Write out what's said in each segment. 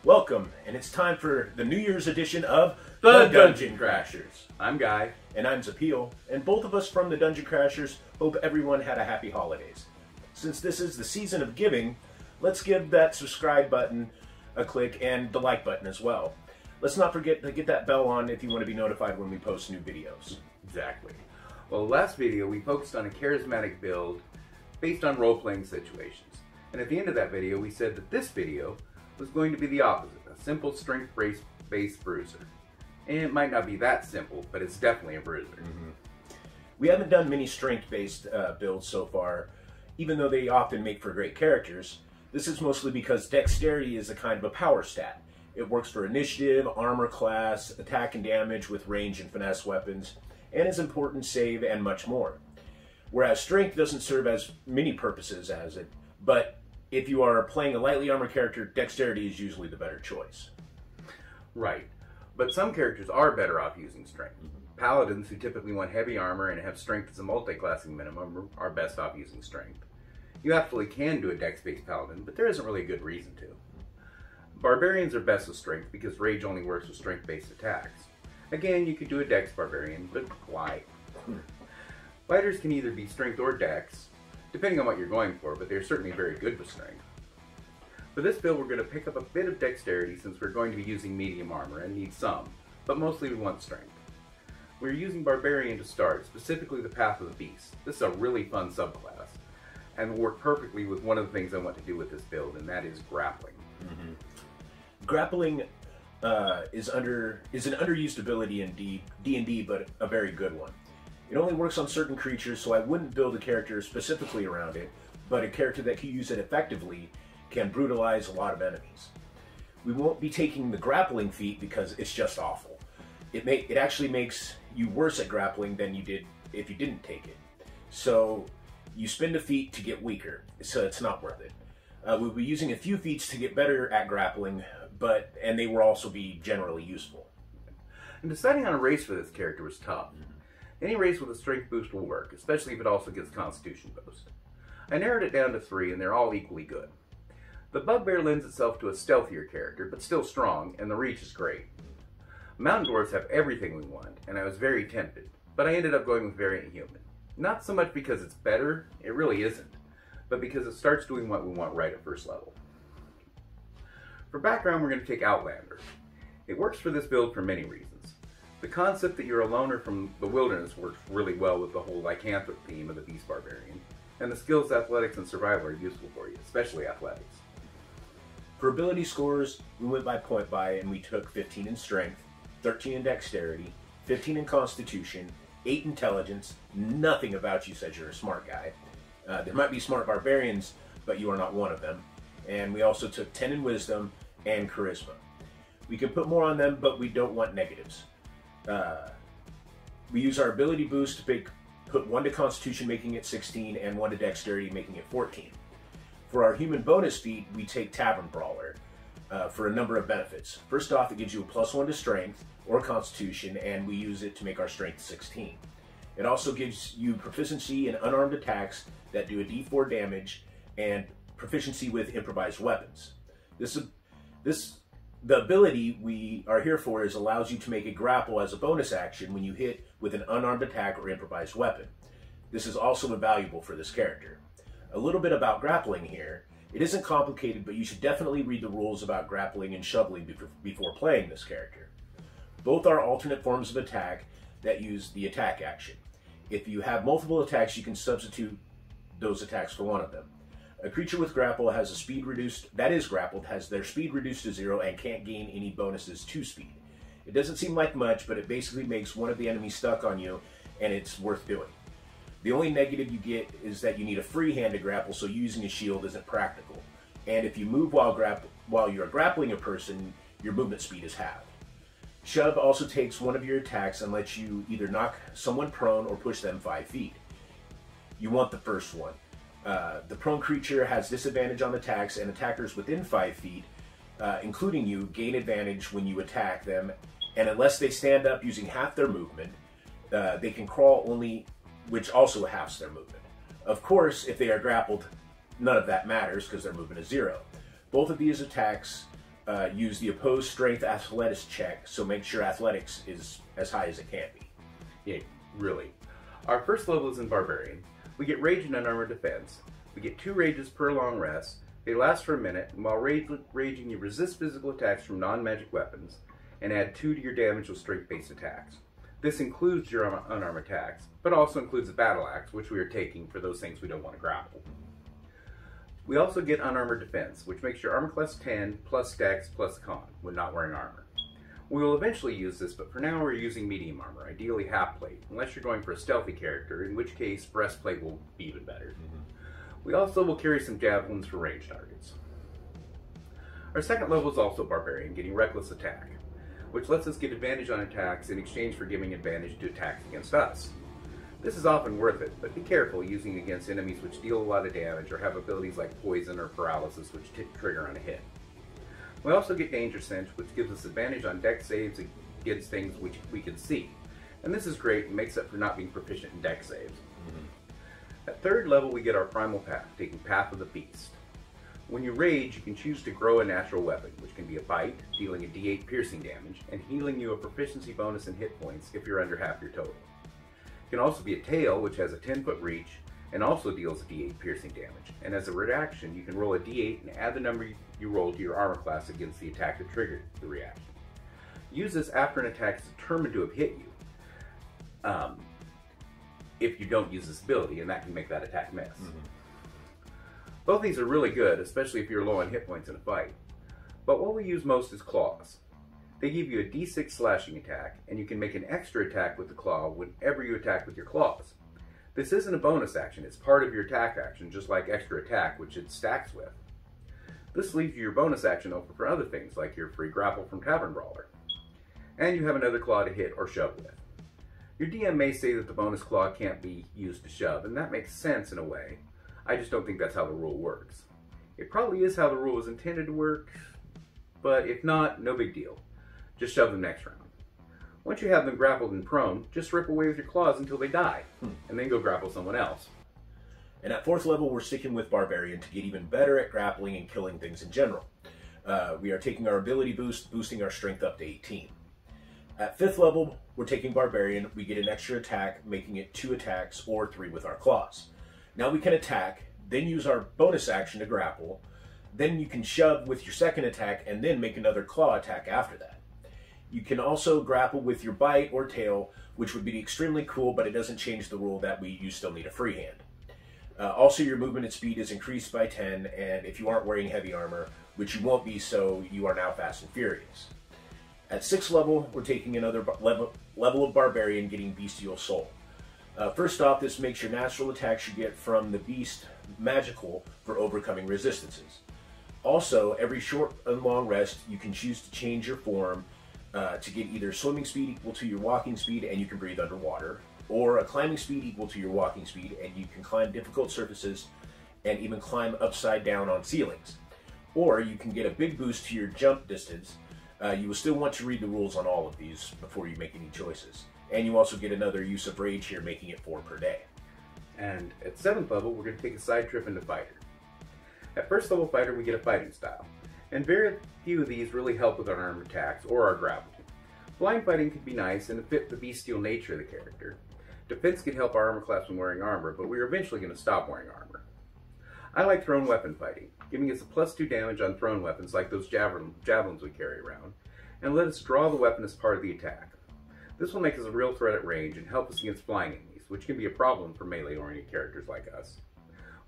Welcome, and it's time for the New Year's edition of The Dungeon Crashers. I'm Guy. And I'm Zapeel, and both of us from the Dungeon Crashers hope everyone had a happy holidays. Since this is the season of giving, let's give that subscribe button a click and the like button as well. Let's not forget to get that bell on if you want to be notified when we post new videos. Exactly. Well, last video we focused on a charismatic build based on role-playing situations. And at the end of that video we said that this video was going to be the opposite, a simple strength-based bruiser. And it might not be that simple, but it's definitely a bruiser. We haven't done many strength-based builds so far, even though they often make for great characters. This is mostly because dexterity is a kind of a power stat. It works for initiative, armor class, attack and damage with range and finesse weapons, and is important save and much more. Whereas strength doesn't serve as many purposes as it, but if you are playing a lightly armored character, dexterity is usually the better choice. Right. But some characters are better off using strength. Paladins, who typically want heavy armor and have strength as a multi-classing minimum, are best off using strength. You absolutely can do a dex-based paladin, but there isn't really a good reason to. Barbarians are best with strength because rage only works with strength-based attacks. Again, you could do a dex barbarian, but why? Fighters can either be strength or dex, depending on what you're going for, but they're certainly very good with strength. For this build, we're going to pick up a bit of dexterity since we're going to be using medium armor and need some, but mostly we want strength. We're using Barbarian to start, specifically the Path of the Beast. This is a really fun subclass, and will work perfectly with one of the things I want to do with this build, and that is grappling. Grappling is an underused ability in D&D, but a very good one. It only works on certain creatures, so I wouldn't build a character specifically around it, but a character that can use it effectively can brutalize a lot of enemies. We won't be taking the grappling feat because it's just awful. It actually makes you worse at grappling than you did if you didn't take it. So you spend a feat to get weaker, so it's not worth it. We'll be using a few feats to get better at grappling, and they will also be generally useful. And deciding on a race for this character was tough. Any race with a strength boost will work, especially if it also gets constitution boost. I narrowed it down to 3 and they're all equally good. The Bugbear lends itself to a stealthier character, but still strong, and the reach is great. Mountain Dwarves have everything we want, and I was very tempted, but I ended up going with Variant Human. Not so much because it's better, it really isn't, but because it starts doing what we want right at first level. For background, we're going to take Outlander. It works for this build for many reasons. The concept that you're a loner from the wilderness works really well with the whole lycanthrope theme of the Beast Barbarian, and the skills athletics and survival are useful for you, especially athletics. For ability scores, we went by point buy and we took 15 in strength, 13 in dexterity, 15 in constitution, 8 intelligence. Nothing about you says you're a smart guy. There might be smart barbarians, but you are not one of them. And we also took 10 in wisdom and charisma. We can put more on them, but we don't want negatives. We use our ability boost to put 1 to constitution, making it 16, and 1 to dexterity, making it 14. For our human bonus feat, we take Tavern Brawler for a number of benefits. First off, it gives you a +1 to strength or constitution, and we use it to make our strength 16. It also gives you proficiency in unarmed attacks that do a d4 damage and proficiency with improvised weapons. The ability we are here for allows you to make a grapple as a bonus action when you hit with an unarmed attack or improvised weapon. This is also invaluable for this character. A little bit about grappling here. It isn't complicated, but you should definitely read the rules about grappling and shoveling before playing this character. Both are alternate forms of attack that use the attack action. If you have multiple attacks, you can substitute those attacks for one of them. A creature with grapple has a speed reduced, that is grappled, has their speed reduced to 0 and can't gain any bonuses to speed. It doesn't seem like much, but it basically makes one of the enemies stuck on you, and it's worth doing. The only negative you get is that you need a free hand to grapple, so using a shield isn't practical. And if you move while you're grappling a person, your movement speed is halved. Shove also takes 1 of your attacks and lets you either knock someone prone or push them 5 feet. You want the first one. The prone creature has disadvantage on attacks, and attackers within 5 feet, including you, gain advantage when you attack them, and unless they stand up using half their movement, they can crawl only, which also halves their movement. Of course, if they are grappled, none of that matters because their movement is 0. Both of these attacks use the opposed strength athletics check, so make sure athletics is as high as it can be. Yeah, really. Our first level is in Barbarian. We get Rage and Unarmored Defense. We get 2 rages per long rest. They last for a minute, and while raging you resist physical attacks from non-magic weapons, and add 2 to your damage with strength-based attacks. This includes your unarmed attacks, but also includes the Battle Axe, which we are taking for those things we don't want to grapple. We also get Unarmored Defense, which makes your armor class 10 plus Dex plus Con when not wearing armor. We will eventually use this, but for now we're using medium armor, ideally half plate, unless you're going for a stealthy character, in which case breastplate will be even better. We also will carry some javelins for range targets. Our second level is also Barbarian, getting Reckless Attack, which lets us get advantage on attacks in exchange for giving advantage to attacks against us. This is often worth it, but be careful using against enemies which deal a lot of damage or have abilities like poison or paralysis which trigger on a hit. We also get Danger Sense, which gives us advantage on dex saves against things which we can see. And this is great and makes up for not being proficient in dex saves. At third level we get our Primal Path, taking Path of the Beast. When you rage, you can choose to grow a natural weapon, which can be a bite, dealing a d8 piercing damage, and healing you a proficiency bonus in hit points if you're under half your total. It can also be a tail, which has a 10-foot reach, and also deals a d8 piercing damage. And as a reaction, you can roll a d8 and add the number you rolled to your armor class against the attack that triggered the reaction. Use this after an attack is determined to have hit you, if you don't use this ability, and that can make that attack miss. Both these are really good, especially if you're low on hit points in a fight. But what we use most is claws. They give you a d6 slashing attack, and you can make an extra attack with the claw whenever you attack with your claws. This isn't a bonus action, it's part of your attack action, just like extra attack, which it stacks with. This leaves you your bonus action open for other things, like your free grapple from Tavern Brawler. And you have another claw to hit or shove with. Your DM may say that the bonus claw can't be used to shove, and that makes sense in a way. I just don't think that's how the rule works. It probably is how the rule is intended to work, but if not, no big deal. Just shove them next round. Once you have them grappled and prone, just rip away with your claws until they die, and then go grapple someone else. And at fourth level, we're sticking with Barbarian to get even better at grappling and killing things in general. We are taking our ability boost, boosting our strength up to 18. At fifth level, we're taking Barbarian. We get an extra attack, making it 2 attacks or 3 with our claws. Now we can attack, then use our bonus action to grapple. Then you can shove with your second attack and then make another claw attack after that. You can also grapple with your bite or tail, which would be extremely cool, but it doesn't change the rule that you still need a free hand. Also, your movement and speed is increased by 10, and if you aren't wearing heavy armor, which you won't be, so you are now fast and furious. At 6th level, we're taking another level of Barbarian, getting Bestial Soul. First off, this makes your natural attacks you get from the beast magical for overcoming resistances. Also, every short and long rest, you can choose to change your form to get either swimming speed equal to your walking speed and you can breathe underwater, or a climbing speed equal to your walking speed and you can climb difficult surfaces and even climb upside down on ceilings. Or you can get a big boost to your jump distance. You will still want to read the rules on all of these before you make any choices. And you also get another use of rage here, making it 4 per day. And at 7th level, we're going to take a side trip into Fighter. At first level Fighter, we get a fighting style. And very few of these really help with our armor attacks or our grappling. Blind fighting could be nice and fit the bestial nature of the character. Defense could help our armor class when wearing armor, but we're eventually going to stop wearing armor. I like thrown weapon fighting, giving us a +2 damage on thrown weapons like those javelins we carry around, and let us draw the weapon as part of the attack. This will make us a real threat at range and help us against flying enemies, which can be a problem for melee-oriented characters like us.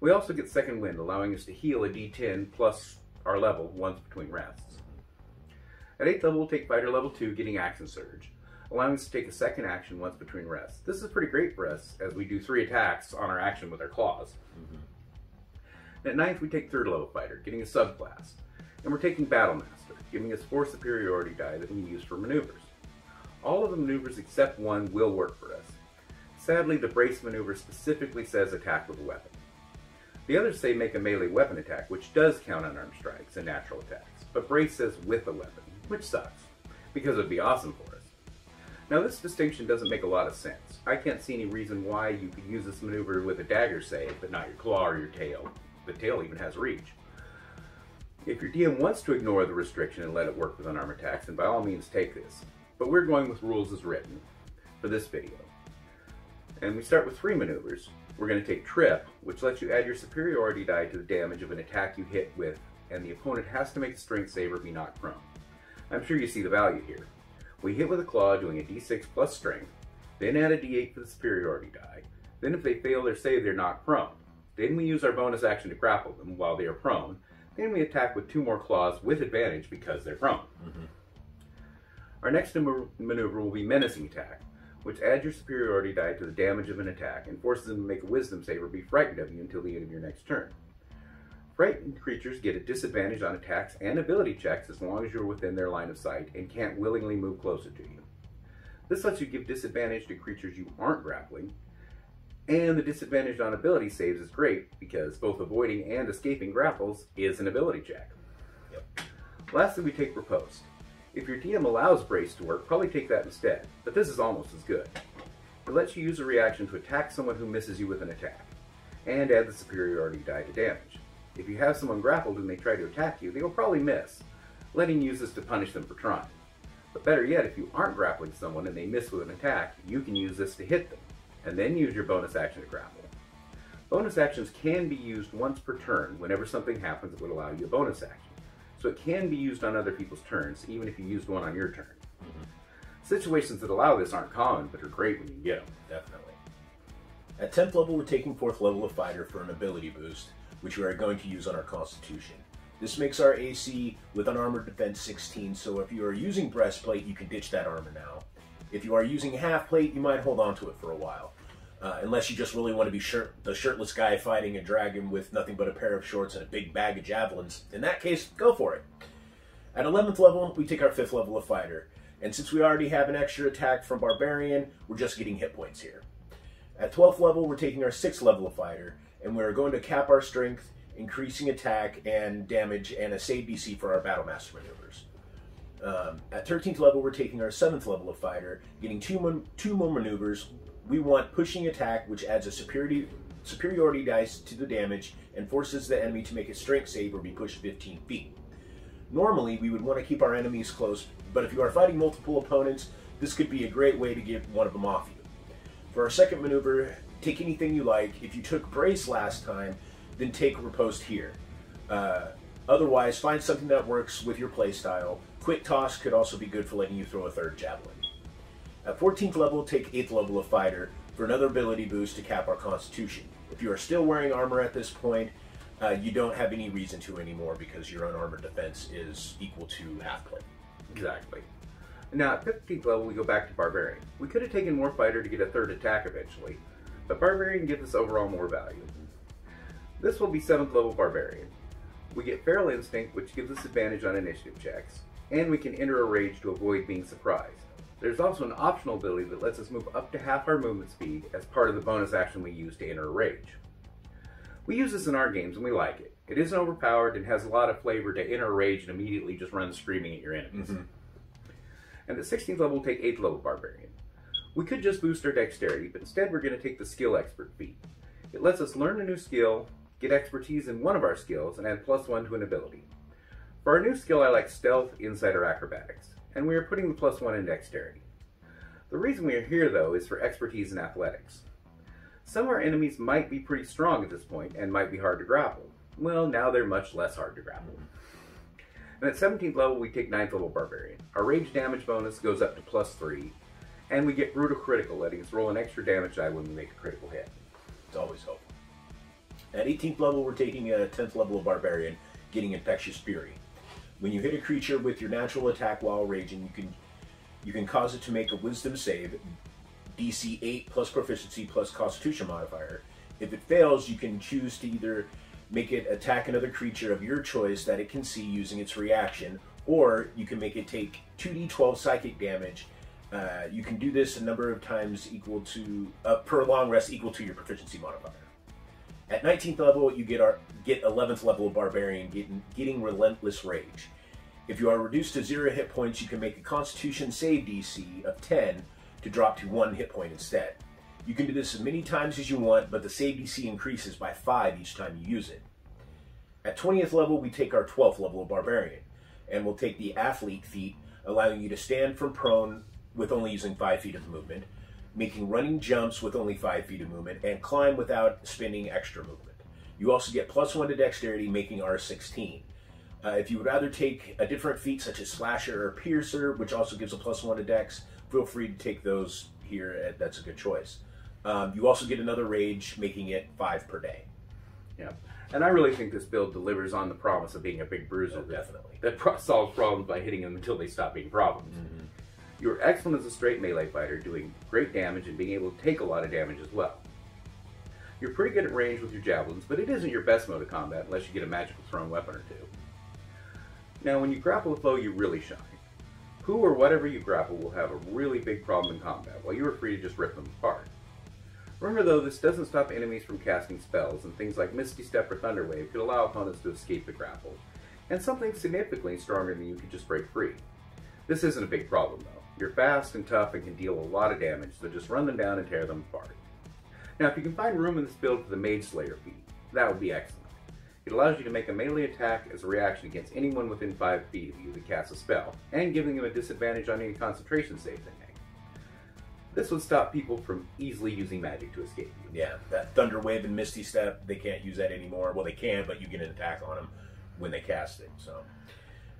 We also get Second Wind, allowing us to heal a d10 plus our level once between rests. At 8th level, we'll take Fighter level 2, getting Action Surge, allowing us to take a second action once between rests. This is pretty great for us, as we do 3 attacks on our action with our claws. At 9th, we take 3rd level Fighter, getting a subclass, and we're taking Battle Master, giving us 4 superiority die that we can use for maneuvers. All of the maneuvers except one will work for us. Sadly, the brace maneuver specifically says attack with a weapon. The others say make a melee weapon attack, which does count unarmed strikes and natural attacks, but brace says with a weapon, which sucks, because it would be awesome for us. Now this distinction doesn't make a lot of sense. I can't see any reason why you could use this maneuver with a dagger save, but not your claw or your tail. The tail even has reach. If your DM wants to ignore the restriction and let it work with unarmed attacks, then by all means take this. But we're going with rules as written for this video. And we start with 3 maneuvers. We're going to take Trip, which lets you add your superiority die to the damage of an attack you hit with, and the opponent has to make a strength save or be knocked prone. I'm sure you see the value here. We hit with a claw doing a d6 plus strength, then add a d8 for the superiority die. Then if they fail their save, they're knocked prone. Then we use our bonus action to grapple them while they are prone. Then we attack with 2 more claws with advantage because they're prone. Our next maneuver will be Menacing Attack, which adds your superiority die to the damage of an attack and forces them to make a wisdom save or be frightened of you until the end of your next turn. Frightened creatures get a disadvantage on attacks and ability checks as long as you're within their line of sight and can't willingly move closer to you. This lets you give disadvantage to creatures you aren't grappling, and the disadvantage on ability saves is great because both avoiding and escaping grapples is an ability check. Lastly, we take Riposte. If your DM allows Brace to work, probably take that instead, but this is almost as good. It lets you use a reaction to attack someone who misses you with an attack, and add the superiority die to damage. If you have someone grappled and they try to attack you, they will probably miss, letting you use this to punish them for trying. But better yet, if you aren't grappling someone and they miss with an attack, you can use this to hit them, and then use your bonus action to grapple. Bonus actions can be used once per turn whenever something happens that would allow you a bonus action. So it can be used on other people's turns, even if you used one on your turn. Situations that allow this aren't common, but are great when you can get them. Definitely. At 10th level, we're taking 4th level of Fighter for an ability boost, which we are going to use on our Constitution. This makes our AC with unarmored defense 16, so if you are using breastplate, you can ditch that armor now. If you are using half plate, you might hold on to it for a while. Unless you just really want to be the shirtless guy fighting a dragon with nothing but a pair of shorts and a big bag of javelins. In that case, go for it. At 11th level, we take our 5th level of Fighter. And since we already have an extra attack from Barbarian, we're just getting hit points here. At 12th level, we're taking our 6th level of Fighter. And we're going to cap our strength, increasing attack and damage, and a save DC for our Battle Master maneuvers. At 13th level, we're taking our 7th level of Fighter, getting two more maneuvers. We want Pushing Attack, which adds a superiority dice to the damage and forces the enemy to make a strength save or be pushed 15 feet. Normally, we would want to keep our enemies close, but if you are fighting multiple opponents, this could be a great way to get one of them off you. For our second maneuver, take anything you like. If you took Brace last time, then take Riposte here. Otherwise, find something that works with your playstyle. Quick Toss could also be good for letting you throw a 3rd javelin. At 14th level, take 8th level of Fighter for another ability boost to cap our Constitution. If you are still wearing armor at this point, you don't have any reason to anymore because your unarmored defense is equal to half plate. Exactly. Now at 15th level, we go back to Barbarian. We could have taken more Fighter to get a 3rd attack eventually, but Barbarian gives us overall more value. This will be 7th level Barbarian. We get Feral Instinct, which gives us advantage on initiative checks, and we can enter a rage to avoid being surprised. There's also an optional ability that lets us move up to half our movement speed as part of the bonus action we use to enter a rage. We use this in our games and we like it. It isn't overpowered and has a lot of flavor to enter a rage and immediately just run screaming at your enemies. And at 16th level, we'll take 8th level Barbarian. We could just boost our dexterity, but instead we're going to take the Skill Expert feat. It lets us learn a new skill, get expertise in one of our skills, and add +1 to an ability. For our new skill, I like Stealth, Insight, or Acrobatics, and we are putting the +1 in Dexterity. The reason we are here, though, is for expertise in Athletics. Some of our enemies might be pretty strong at this point and might be hard to grapple. Well, now they're much less hard to grapple. And at 17th level, we take 9th level Barbarian. Our rage damage bonus goes up to +3, and we get Brutal Critical, letting us roll an extra damage die when we make a critical hit. It's always helpful. At 18th level, we're taking a 10th level of Barbarian, getting Infectious Fury. When you hit a creature with your natural attack while raging, you can cause it to make a Wisdom save, DC 8 plus Proficiency plus Constitution modifier. If it fails, you can choose to either make it attack another creature of your choice that it can see using its reaction, or you can make it take 2d12 psychic damage. You can do this a number of times equal to per long rest equal to your Proficiency modifier. At 19th level, you get 11th level of Barbarian, getting Relentless Rage. If you are reduced to 0 hit points, you can make a Constitution save DC of 10 to drop to 1 hit point instead. You can do this as many times as you want, but the save DC increases by 5 each time you use it. At 20th level, we take our 12th level of Barbarian, and we'll take the Athlete feat, allowing you to stand from prone with only using 5 feet of movement, making running jumps with only 5 feet of movement, and climb without spending extra movement. You also get +1 to Dexterity, making R16. If you would rather take a different feat such as Slasher or Piercer, which also gives a +1 to Dex, feel free to take those here. That's a good choice. You also get another Rage, making it 5 per day. Yeah. And I really think this build delivers on the promise of being a big bruiser. Oh, definitely. That solves problems by hitting them until they stop being problems. Mm-hmm. You're excellent as a straight melee fighter, doing great damage and being able to take a lot of damage as well. You're pretty good at range with your javelins, but it isn't your best mode of combat unless you get a magical thrown weapon or two. Now, when you grapple a foe, you really shine. Who or whatever you grapple will have a really big problem in combat, while you are free to just rip them apart. Remember though, this doesn't stop enemies from casting spells, and things like Misty Step or Thunder Wave could allow opponents to escape the grapple, and something significantly stronger than you could just break free. This isn't a big problem though. You're fast and tough and can deal a lot of damage, so just run them down and tear them apart. Now, if you can find room in this build for the Mage Slayer feat, that would be excellent. It allows you to make a melee attack as a reaction against anyone within 5 feet of you that casts a spell, and giving them a disadvantage on any concentration save they make. This would stop people from easily using magic to escape you. Yeah, that Thunder Wave and Misty Step, they can't use that anymore. Well, they can, but you get an attack on them when they cast it. So,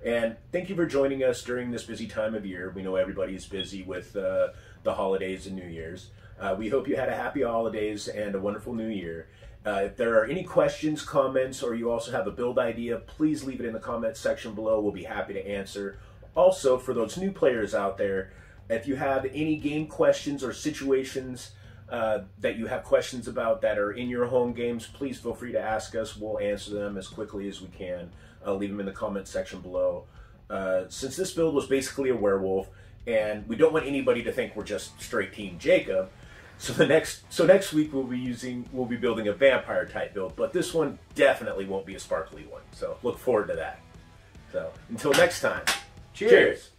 and thank you for joining us during this busy time of year. We know everybody's busy with the holidays and New Year's. We hope you had a happy holidays and a wonderful New Year. If there are any questions, comments, or you also have a build idea, please leave it in the comments section below. We'll be happy to answer. Also, for those new players out there, if you have any game questions or situations that you have questions about that are in your home games, please feel free to ask us. We'll answer them as quickly as we can. Leave them in the comments section below. Since this build was basically a werewolf, and we don't want anybody to think we're just straight Team Jacob, so next week we'll be building a vampire type build, but this one definitely won't be a sparkly one. So look forward to that. So until next time, cheers.